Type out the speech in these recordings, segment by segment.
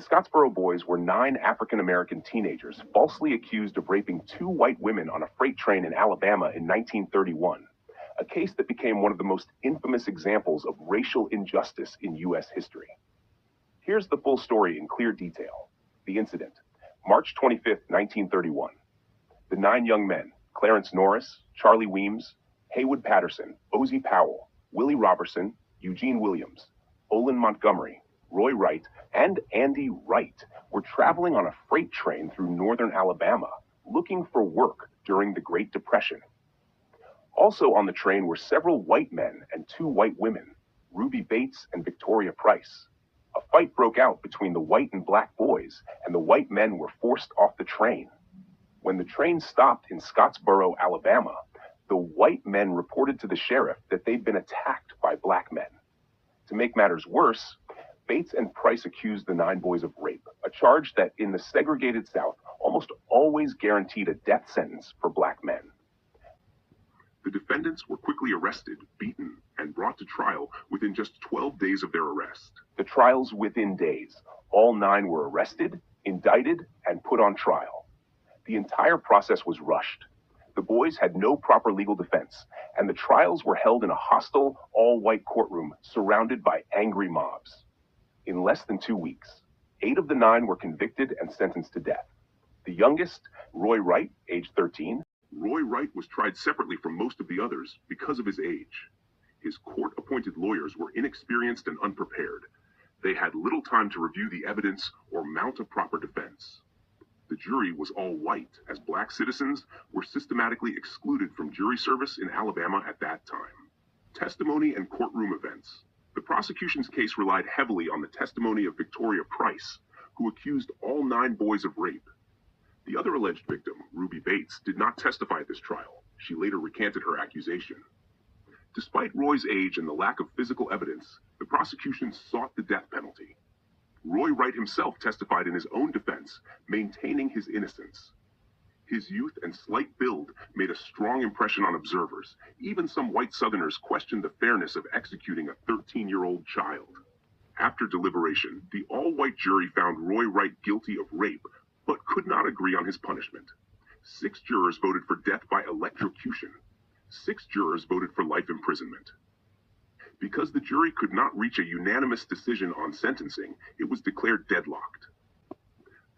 The Scottsboro boys were 9 African-American teenagers falsely accused of raping 2 white women on a freight train in Alabama in 1931, a case that became one of the most infamous examples of racial injustice in U.S. history. Here's the full story in clear detail. The incident, March 25, 1931. The 9 young men, Clarence Norris, Charlie Weems, Haywood Patterson, Ozzie Powell, Willie Robertson, Eugene Williams, Olin Montgomery, Roy Wright, and Andy Wright were traveling on a freight train through northern Alabama, looking for work during the Great Depression. Also on the train were several white men and 2 white women, Ruby Bates and Victoria Price. A fight broke out between the white and black boys, and the white men were forced off the train. When the train stopped in Scottsboro, Alabama, the white men reported to the sheriff that they'd been attacked by black men. To make matters worse, Bates and Price accused the 9 boys of rape, a charge that in the segregated South almost always guaranteed a death sentence for black men. The defendants were quickly arrested, beaten, and brought to trial within just 12 days of their arrest. The trials within days. All 9 were arrested, indicted, and put on trial. The entire process was rushed. The boys had no proper legal defense, and the trials were held in a hostile, all-white courtroom surrounded by angry mobs. In less than 2 weeks, 8 of the 9 were convicted and sentenced to death. The youngest, Roy Wright, age 13. Roy Wright was tried separately from most of the others because of his age. His court-appointed lawyers were inexperienced and unprepared. They had little time to review the evidence or mount a proper defense. The jury was all white, as black citizens were systematically excluded from jury service in Alabama at that time. Testimony and courtroom events. The prosecution's case relied heavily on the testimony of Victoria Price, who accused all 9 boys of rape. The other alleged victim, Ruby Bates, did not testify at this trial. She later recanted her accusation. Despite Roy's age and the lack of physical evidence, the prosecution sought the death penalty. Roy Wright himself testified in his own defense, maintaining his innocence. His youth and slight build made a strong impression on observers. Even some white Southerners questioned the fairness of executing a 13-year-old child. After deliberation, the all-white jury found Roy Wright guilty of rape, but could not agree on his punishment. 6 jurors voted for death by electrocution. 6 jurors voted for life imprisonment. Because the jury could not reach a unanimous decision on sentencing, it was declared deadlocked.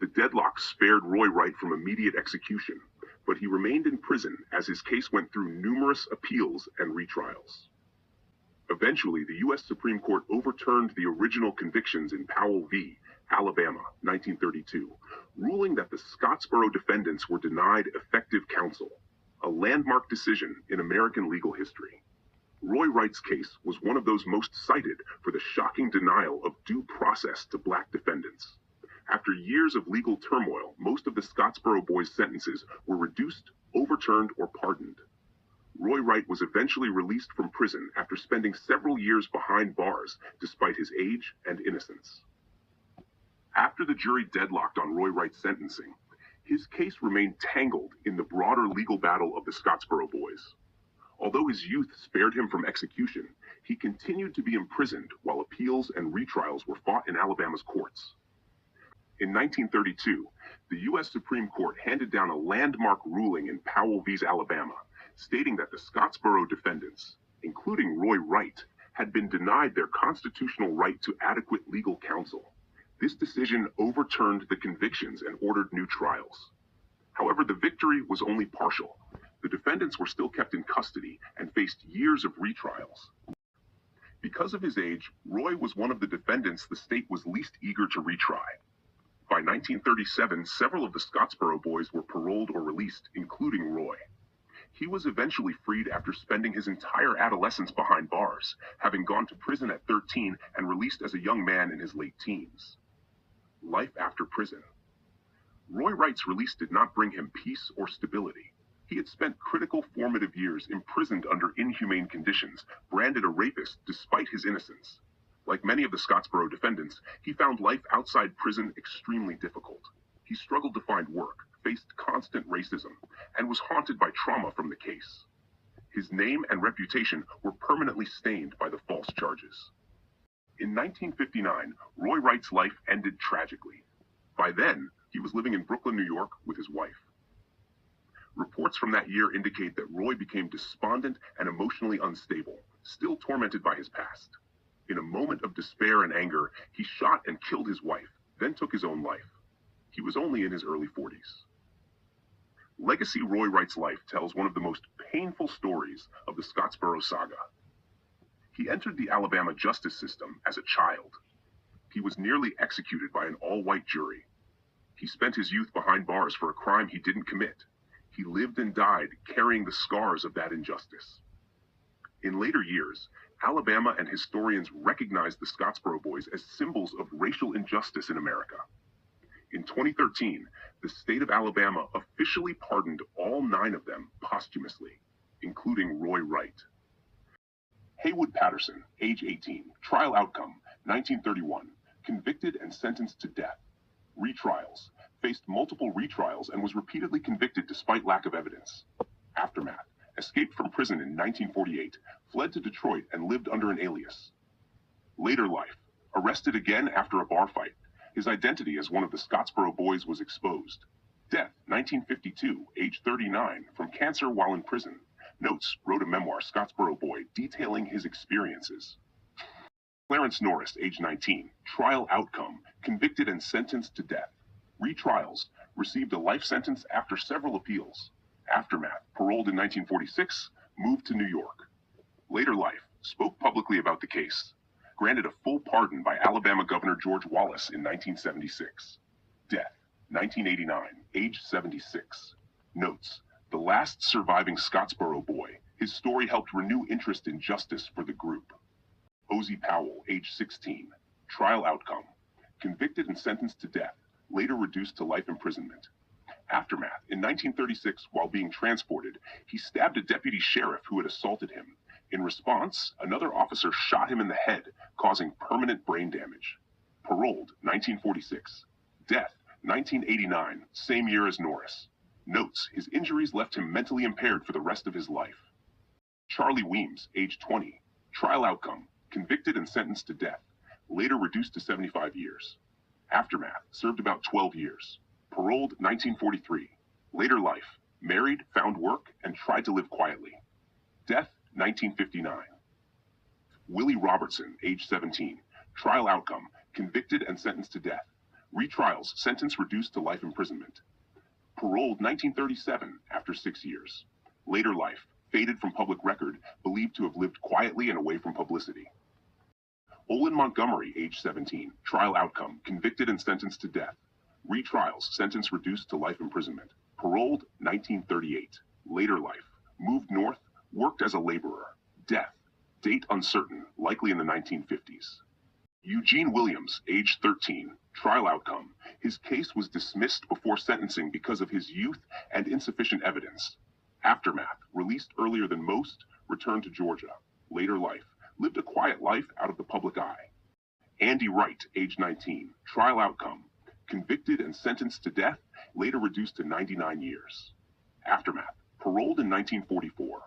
The deadlock spared Roy Wright from immediate execution, but he remained in prison as his case went through numerous appeals and retrials. Eventually, the U.S. Supreme Court overturned the original convictions in Powell v. Alabama, 1932, ruling that the Scottsboro defendants were denied effective counsel, a landmark decision in American legal history. Roy Wright's case was one of those most cited for the shocking denial of due process to black defendants. After years of legal turmoil, most of the Scottsboro boys' sentences were reduced, overturned, or pardoned. Roy Wright was eventually released from prison after spending several years behind bars, despite his age and innocence. After the jury deadlocked on Roy Wright's sentencing, his case remained tangled in the broader legal battle of the Scottsboro boys. Although his youth spared him from execution, he continued to be imprisoned while appeals and retrials were fought in Alabama's courts. In 1932, the U.S. Supreme Court handed down a landmark ruling in Powell v. Alabama, stating that the Scottsboro defendants, including Roy Wright, had been denied their constitutional right to adequate legal counsel. This decision overturned the convictions and ordered new trials. However, the victory was only partial. The defendants were still kept in custody and faced years of retrials. Because of his age, Roy was one of the defendants the state was least eager to retry. By 1937, several of the Scottsboro boys were paroled or released, including Roy. He was eventually freed after spending his entire adolescence behind bars, having gone to prison at 13 and released as a young man in his late teens. Life after prison. Roy Wright's release did not bring him peace or stability. He had spent critical formative years imprisoned under inhumane conditions, branded a rapist despite his innocence. Like many of the Scottsboro defendants, he found life outside prison extremely difficult. He struggled to find work, faced constant racism, and was haunted by trauma from the case. His name and reputation were permanently stained by the false charges. In 1959, Roy Wright's life ended tragically. By then, he was living in Brooklyn, New York with his wife. Reports from that year indicate that Roy became despondent and emotionally unstable, still tormented by his past. In a moment of despair and anger, he shot and killed his wife, then took his own life. He was only in his early 40s. Legacy Roy Wright's life tells one of the most painful stories of the Scottsboro saga. He entered the Alabama justice system as a child. He was nearly executed by an all-white jury. He spent his youth behind bars for a crime he didn't commit. He lived and died carrying the scars of that injustice. In later years, Alabama and historians recognized the Scottsboro Boys as symbols of racial injustice in America. In 2013, the state of Alabama officially pardoned all 9 of them posthumously, including Roy Wright. Haywood Patterson, age 18, trial outcome, 1931, convicted and sentenced to death. Retrials, faced multiple retrials and was repeatedly convicted despite lack of evidence. Aftermath, escaped from prison in 1948, fled to Detroit and lived under an alias. Later life, arrested again after a bar fight. His identity as one of the Scottsboro Boys was exposed. Death, 1952, age 39, from cancer while in prison. Notes, wrote a memoir, Scottsboro Boy, detailing his experiences. Clarence Norris, age 19, trial outcome, convicted and sentenced to death. Retrials, received a life sentence after several appeals. Aftermath, paroled in 1946, moved to New York. Later life, spoke publicly about the case. Granted a full pardon by Alabama Governor George Wallace in 1976. Death, 1989, age 76. Notes, the last surviving Scottsboro boy, his story helped renew interest in justice for the group. Ozzie Powell, age 16, trial outcome, convicted and sentenced to death, later reduced to life imprisonment. Aftermath, in 1936, while being transported, he stabbed a deputy sheriff who had assaulted him. In response, another officer shot him in the head, causing permanent brain damage. Paroled, 1946. Death, 1989, same year as Norris. Notes, his injuries left him mentally impaired for the rest of his life. Charlie Weems, age 20, trial outcome, convicted and sentenced to death, later reduced to 75 years. Aftermath, served about 12 years. Paroled, 1943. Later life, married, found work, and tried to live quietly. Death, 1959. Willie Robertson, age 17, trial outcome, convicted and sentenced to death. Retrials, sentence reduced to life imprisonment. Paroled 1937 after 6 years. Later life, faded from public record, believed to have lived quietly and away from publicity. Olin Montgomery, age 17, trial outcome, convicted and sentenced to death. Retrials, sentence reduced to life imprisonment. Paroled 1938. Later life, moved north, worked as a laborer. Death, date uncertain, likely in the 1950s. Eugene Williams, age 13, trial outcome. His case was dismissed before sentencing because of his youth and insufficient evidence. Aftermath, released earlier than most, returned to Georgia. Later life, lived a quiet life out of the public eye. Andy Wright, age 19, trial outcome, convicted and sentenced to death, later reduced to 99 years. Aftermath, paroled in 1944.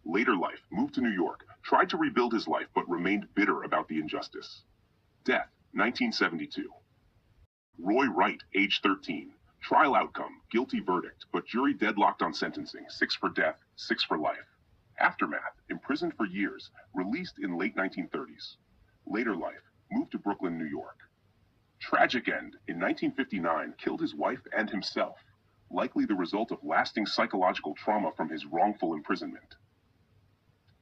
Later life, moved to New York, tried to rebuild his life but remained bitter about the injustice. Death, 1972. Roy Wright, age 13, trial outcome, guilty verdict, but jury deadlocked on sentencing, 6 for death, 6 for life. Aftermath, imprisoned for years, released in late 1930s. Later life, moved to Brooklyn, New York. Tragic end, in 1959, killed his wife and himself, likely the result of lasting psychological trauma from his wrongful imprisonment.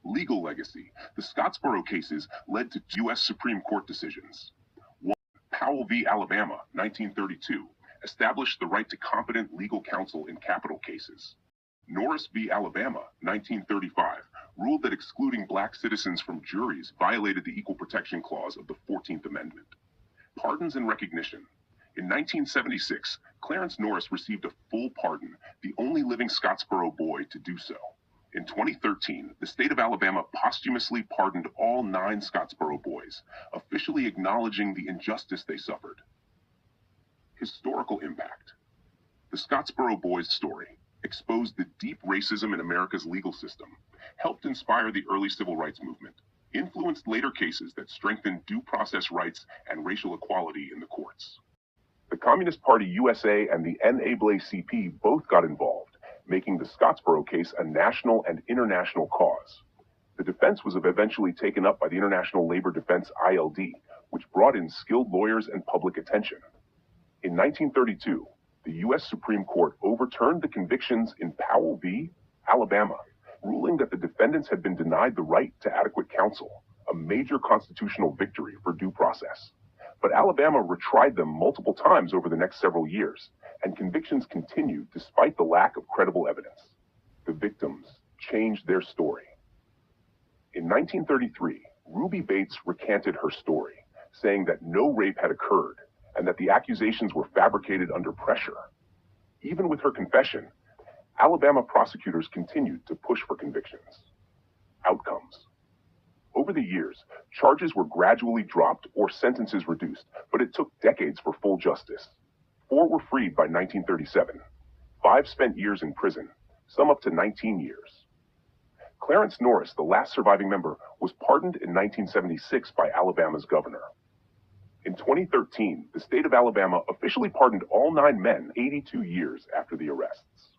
Legal legacy. The Scottsboro cases led to U.S. Supreme Court decisions. 1. Powell v. Alabama, 1932, established the right to competent legal counsel in capital cases. Norris v. Alabama, 1935, ruled that excluding black citizens from juries violated the Equal Protection Clause of the 14th Amendment. Pardons and recognition. In 1976, Clarence Norris received a full pardon, the only living Scottsboro boy to do so. In 2013, the state of Alabama posthumously pardoned all 9 Scottsboro boys, officially acknowledging the injustice they suffered. Historical impact. The Scottsboro boys' story exposed the deep racism in America's legal system, helped inspire the early civil rights movement, influenced later cases that strengthened due process rights and racial equality in the courts. The Communist Party USA and the NAACP both got involved, making the Scottsboro case a national and international cause. The defense was eventually taken up by the International Labor Defense ILD, which brought in skilled lawyers and public attention. In 1932, the U.S. Supreme Court overturned the convictions in Powell v. Alabama, ruling that the defendants had been denied the right to adequate counsel, a major constitutional victory for due process. But Alabama retried them multiple times over the next several years, and convictions continued despite the lack of credible evidence. The victims changed their story. In 1933, Ruby Bates recanted her story, saying that no rape had occurred and that the accusations were fabricated under pressure. Even with her confession, Alabama prosecutors continued to push for convictions. Outcomes. Over the years, charges were gradually dropped or sentences reduced, but it took decades for full justice. 4 were freed by 1937. 5 spent years in prison, some up to 19 years. Clarence Norris, the last surviving member, was pardoned in 1976 by Alabama's governor. In 2013, the state of Alabama officially pardoned all 9 men 82 years after the arrests.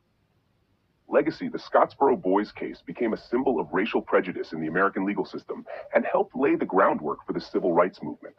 Legacy, the Scottsboro Boys case became a symbol of racial prejudice in the American legal system and helped lay the groundwork for the civil rights movement.